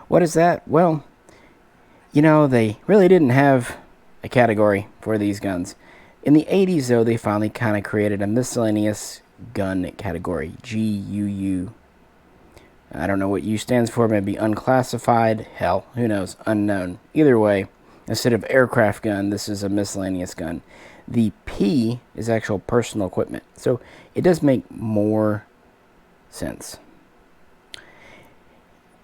What is that? Well, you know, they really didn't have a category for these guns. In the 80s, though, they finally kind of created a miscellaneous gun category, GUU. I don't know what U stands for, maybe unclassified, hell, who knows, unknown. Either way, instead of aircraft gun, this is a miscellaneous gun. The P is actual personal equipment, so it does make more sense.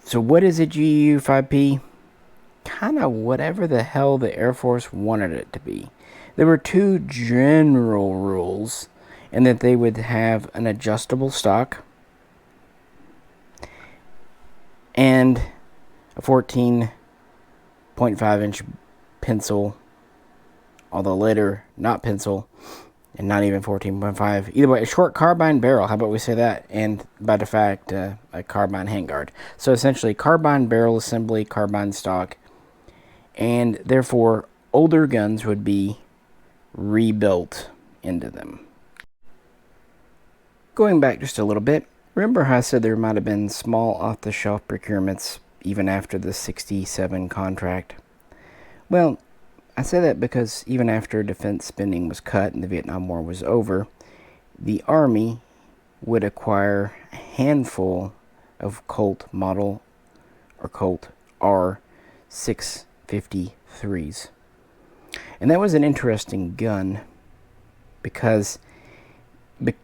So what is a GAU-5P? Kind of whatever the hell the Air Force wanted it to be. There were two general rules, and that they would have an adjustable stock and a 14.5-inch pencil, although later not pencil, and not even 14.5. Either way, a short carbine barrel, how about we say that, and by defact, a carbine handguard. So essentially, carbine barrel assembly, carbine stock, and therefore, older guns would be rebuilt into them. Going back just a little bit, remember how I said there might have been small off-the-shelf procurements even after the 67 contract? Well, I say that because even after defense spending was cut and the Vietnam War was over, the Army would acquire a handful of Colt model, or Colt R653s. And that was an interesting gun because the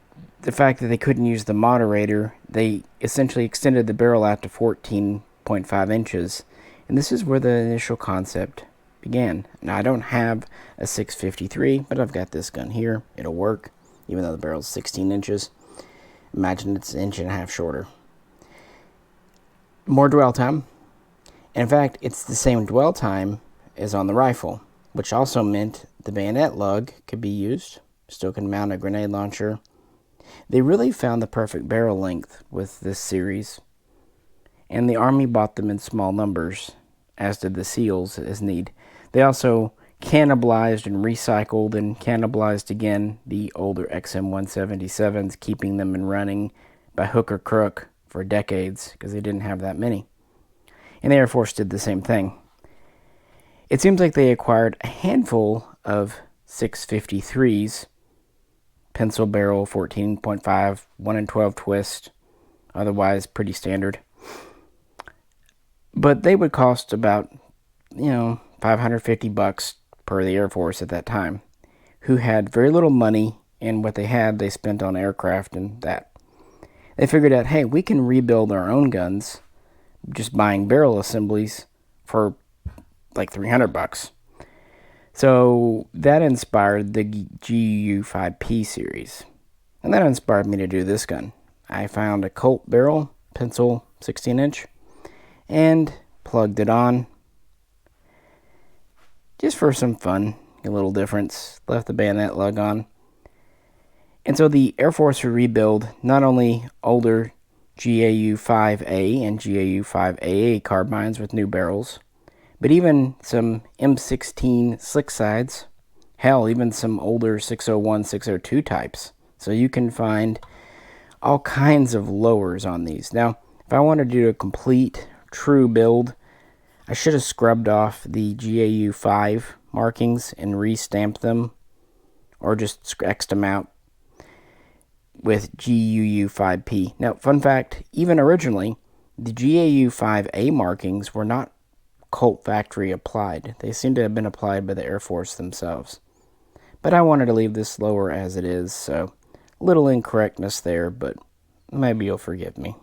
fact that they couldn't use the moderator, they essentially extended the barrel out to 14.5 inches. And this is where the initial concept began. Now, I don't have a 653, but I've got this gun here. It'll work, even though the barrel's 16 inches. Imagine it's an inch and a half shorter. More dwell time. And in fact, it's the same dwell time as on the rifle, which also meant the bayonet lug could be used. Still can mount a grenade launcher. They really found the perfect barrel length with this series, and the Army bought them in small numbers, as did the SEALs as need. They also cannibalized and recycled and cannibalized again the older XM177s, keeping them in running by hook or crook for decades because they didn't have that many. And the Air Force did the same thing. It seems like they acquired a handful of 653s, pencil barrel, 14.5, 1 in 12 twist, otherwise pretty standard. But they would cost about, $550 per the Air Force at that time. who had very little money, and what they had they spent on aircraft and that. They figured out, hey, we can rebuild our own guns just buying barrel assemblies for like $300. So that inspired the GAU-5P series. And that inspired me to do this gun. I found a Colt barrel, pencil 16-inch, and plugged it on just for some fun, a little difference. Left the bayonet lug on. And so the Air Force would rebuild not only older GAU-5A and GAU-5AA carbines with new barrels, but even some M16 slick sides, hell, even some older 601, 602 types. So you can find all kinds of lowers on these. Now, if I wanted to do a complete, true build, I should have scrubbed off the GAU-5 markings and re-stamped them, or just X'd them out with GAU-5P. Now, fun fact, even originally, the GAU-5A markings were not Colt factory applied. They seem to have been applied by the Air Force themselves. But I wanted to leave this lower as it is, so a little incorrectness there, but maybe you'll forgive me.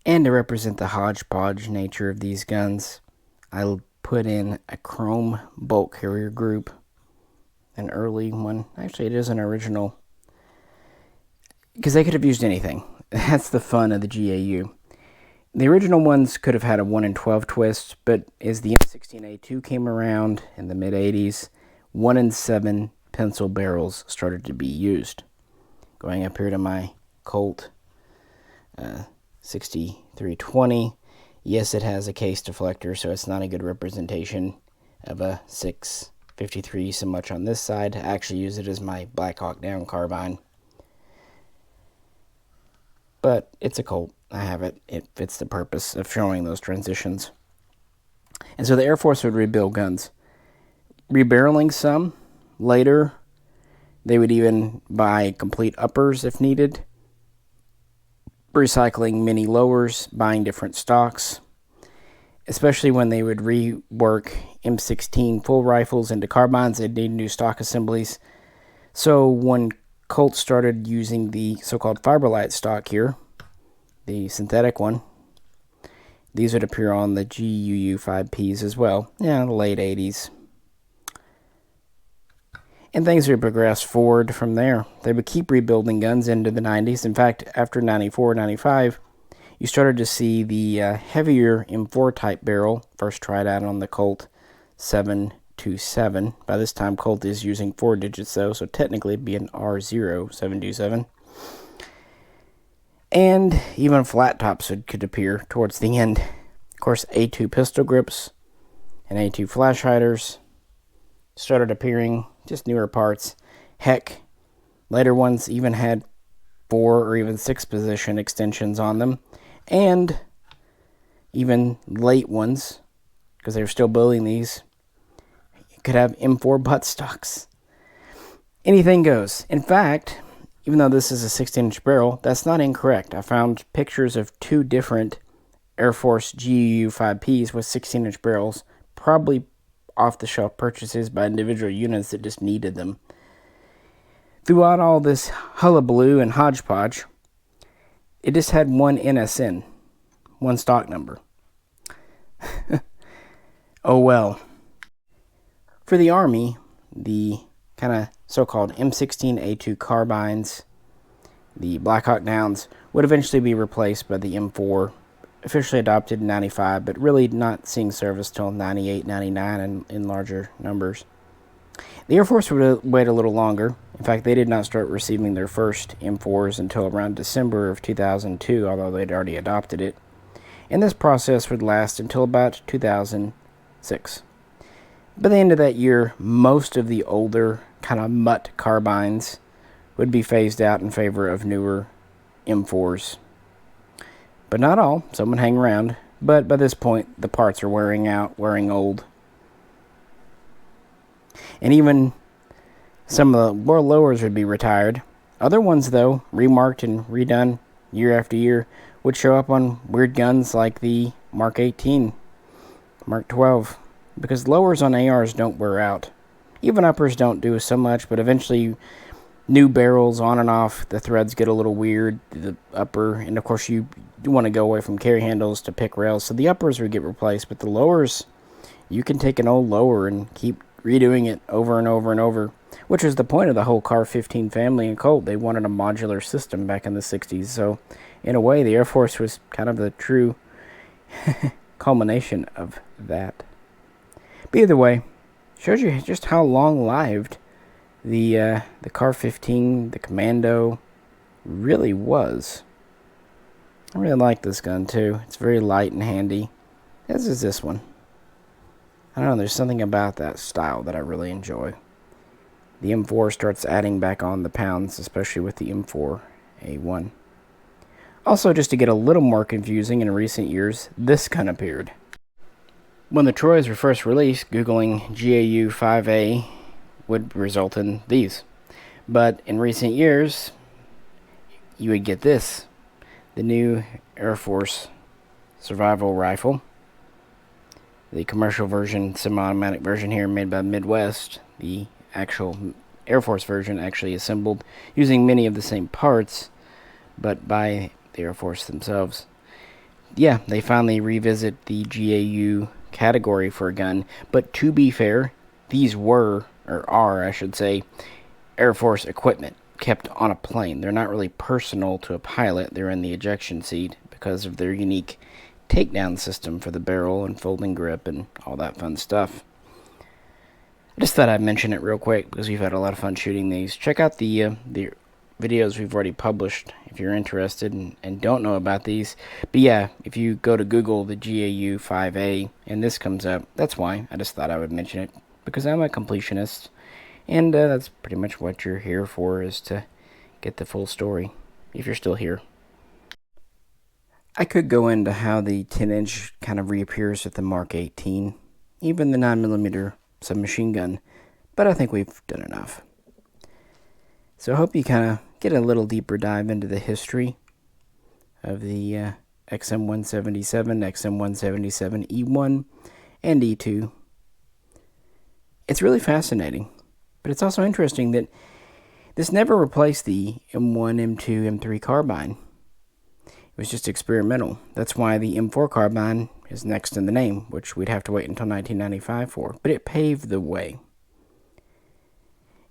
And to represent the hodgepodge nature of these guns, I put in a chrome bolt carrier group, an early one. Actually, it is an original, because they could have used anything. That's the fun of the GAU. The original ones could have had a 1 in 12 twist, but as the M16A2 came around in the mid-80s, 1 in 7 pencil barrels started to be used. Going up here to my Colt 6320, yes, it has a case deflector, so it's not a good representation of a 653 so much on this side. I actually use it as my Black Hawk Down carbine. But it's a Colt. I have it. It fits the purpose of showing those transitions. And so the Air Force would rebuild guns. Rebarreling some. Later, they would even buy complete uppers if needed. Recycling mini lowers, buying different stocks. Especially when they would rework M16 full rifles into carbines, they'd need new stock assemblies. So when Colt started using the so-called Fiberlight stock here, the synthetic one, these would appear on the GAU-5Ps as well, the late 80s. And things would progress forward from there. They would keep rebuilding guns into the 90s. In fact, after 94, 95, you started to see the heavier M4 type barrel, first tried out on the Colt 727. By this time, Colt is using 4 digits though, so technically it'd be an R0727. And even flat tops could appear towards the end. Of course, A2 pistol grips and A2 flash hiders started appearing, just newer parts. Heck, later ones even had 4 or even 6 position extensions on them. And even late ones, because they were still building these, could have M4 buttstocks. Anything goes. In fact, even though this is a 16-inch barrel, that's not incorrect. I found pictures of 2 different Air Force GAU-5Ps with 16-inch barrels, probably off-the-shelf purchases by individual units that just needed them. Throughout all this hullabaloo and hodgepodge, it just had one NSN, one stock number. Oh well. For the Army, the kind of so-called M16A2 carbines, the Black Hawk Downs, would eventually be replaced by the M4, officially adopted in 95, but really not seeing service till 98, 99 in larger numbers. The Air Force would wait a little longer. In fact, they did not start receiving their first M4s until around December of 2002, although they'd already adopted it. And this process would last until about 2006. By the end of that year, most of the older kind of mutt carbines would be phased out in favor of newer M4s. But not all. Some would hang around. But by this point, the parts are wearing out, wearing old. And even some of the more lowers would be retired. Other ones, though, remarked and redone year after year, would show up on weird guns like the Mark 18, Mark 12, because lowers on ARs don't wear out. Even uppers don't do so much, but eventually new barrels on and off, the threads get a little weird, the upper, and of course you want to go away from carry handles to pick rails, so the uppers would get replaced, but the lowers, you can take an old lower and keep redoing it over and over and over, which is the point of the whole CAR15 family in Colt. They wanted a modular system back in the 60s, so in a way the Air Force was kind of the true culmination of that. But either way, shows you just how long-lived the CAR15, the Commando, really was. I really like this gun too. It's very light and handy, as is this one. I don't know, there's something about that style that I really enjoy. The M4 starts adding back on the pounds, especially with the M4A1. Also, just to get a little more confusing, in recent years, this gun appeared. When the Troys were first released, Googling GAU-5A would result in these. But in recent years, you would get this. The new Air Force survival rifle. The commercial version, semi-automatic version here made by Midwest. The actual Air Force version actually assembled using many of the same parts, but by the Air Force themselves. Yeah, they finally revisit the GAU category for a gun, but to be fair, these were, or are, I should say, Air Force equipment kept on a plane. They're not really personal to a pilot. They're in the ejection seat because of their unique takedown system for the barrel and folding grip and all that fun stuff. I just thought I'd mention it real quick because we've had a lot of fun shooting these. Check out the videos we've already published if you're interested and don't know about these. But yeah, if you go to Google the GAU-5A and this comes up, that's why. I just thought I would mention it because I'm a completionist, and that's pretty much what you're here for, is to get the full story, if you're still here. I could go into how the 10-inch kind of reappears with the Mark 18, even the 9mm submachine gun, but I think we've done enough. So I hope you kind of get a little deeper dive into the history of the XM177, XM177 E1, and E2. It's really fascinating, but it's also interesting that this never replaced the M1, M2, M3 carbine. It was just experimental. That's why the M4 carbine is next in the name, which we'd have to wait until 1995 for, but it paved the way.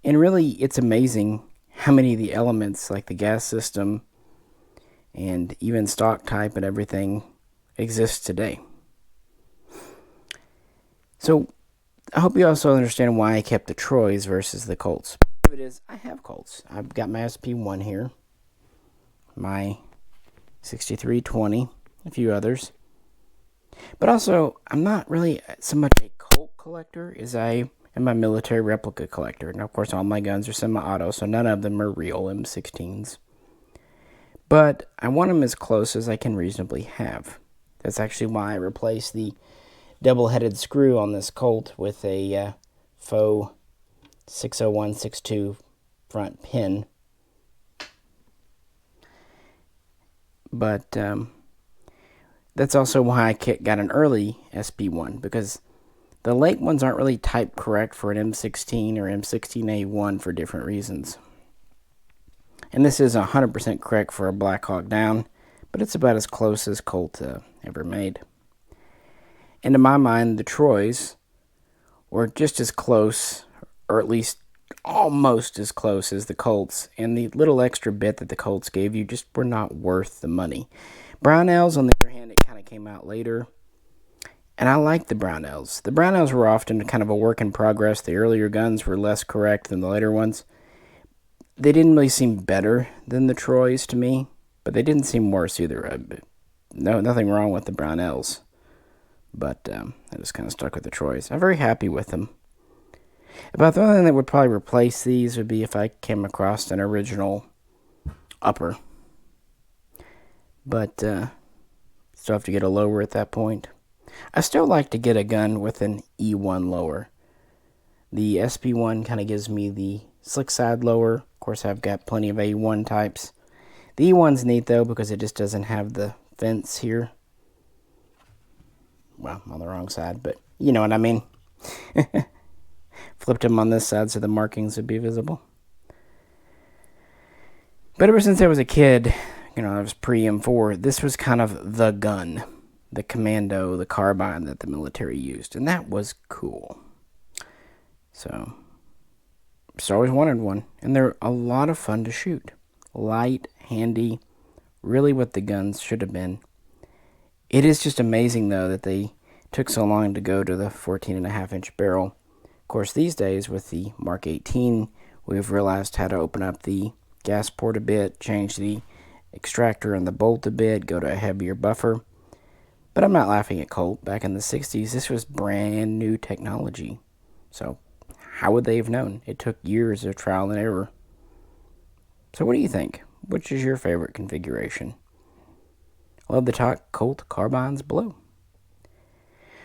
And really, it's amazing how many of the elements, like the gas system and even stock type and everything, exist today. So I hope you also understand why I kept the Troys versus the Colts. Part of it is I have Colts. I've got my SP1 here, my 6320, a few others. But also, I'm not really so much a Colt collector as I am a military replica collector. And of course, all my guns are semi-auto, so none of them are real M16s. But I want them as close as I can reasonably have. That's actually why I replaced the double-headed screw on this Colt with a faux 60162 front pin. But that's also why I got an early SP1, because the late ones aren't really type correct for an M16 or M16A1 for different reasons. And this is 100% correct for a Black Hawk Down, but it's about as close as Colt ever made. And in my mind, the Troys were just as close, or at least almost as close as the Colts, and the little extra bit that the Colts gave you just were not worth the money. Brownells, on the other hand, it kind of came out later, and I like the Brownells. The Brownells were often kind of a work in progress. The earlier guns were less correct than the later ones. They didn't really seem better than the Troys to me, but they didn't seem worse either. Nothing wrong with the Brownells, but I just kind of stuck with the Troys. I'm very happy with them. About the only thing that would probably replace these would be if I came across an original upper. But still have to get a lower at that point. I still like to get a gun with an E1 lower. The SP1 kind of gives me the slick side lower. Of course, I've got plenty of A1 types. The E1's neat, though, because it just doesn't have the fence here. Well, on the wrong side, but you know what I mean. Flipped them on this side so the markings would be visible. But ever since I was a kid, I was pre-M4, this was kind of the gun, the Commando, the carbine that the military used. And that was cool. So, just always wanted one. And they're a lot of fun to shoot. Light, handy, really what the guns should have been. It is just amazing, though, that they took so long to go to the 14.5-inch barrel. Of course, these days, with the Mark 18, we've realized how to open up the gas port a bit, change the extractor and the bolt a bit, go to a heavier buffer. But I'm not laughing at Colt. Back in the 60s, this was brand new technology. So, how would they have known? It took years of trial and error. So what do you think? Which is your favorite configuration? Love to talk Colt carbines below.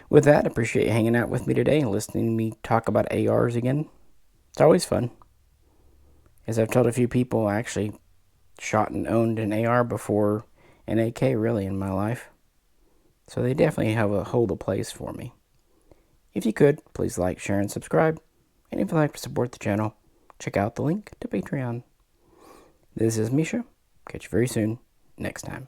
With that, I appreciate you hanging out with me today and listening to me talk about ARs again. It's always fun. As I've told a few people, I actually shot and owned an AR before an AK really in my life. So they definitely hold a place for me. If you could, please like, share, and subscribe. And if you'd like to support the channel, check out the link to Patreon. This is Misha. Catch you very soon next time.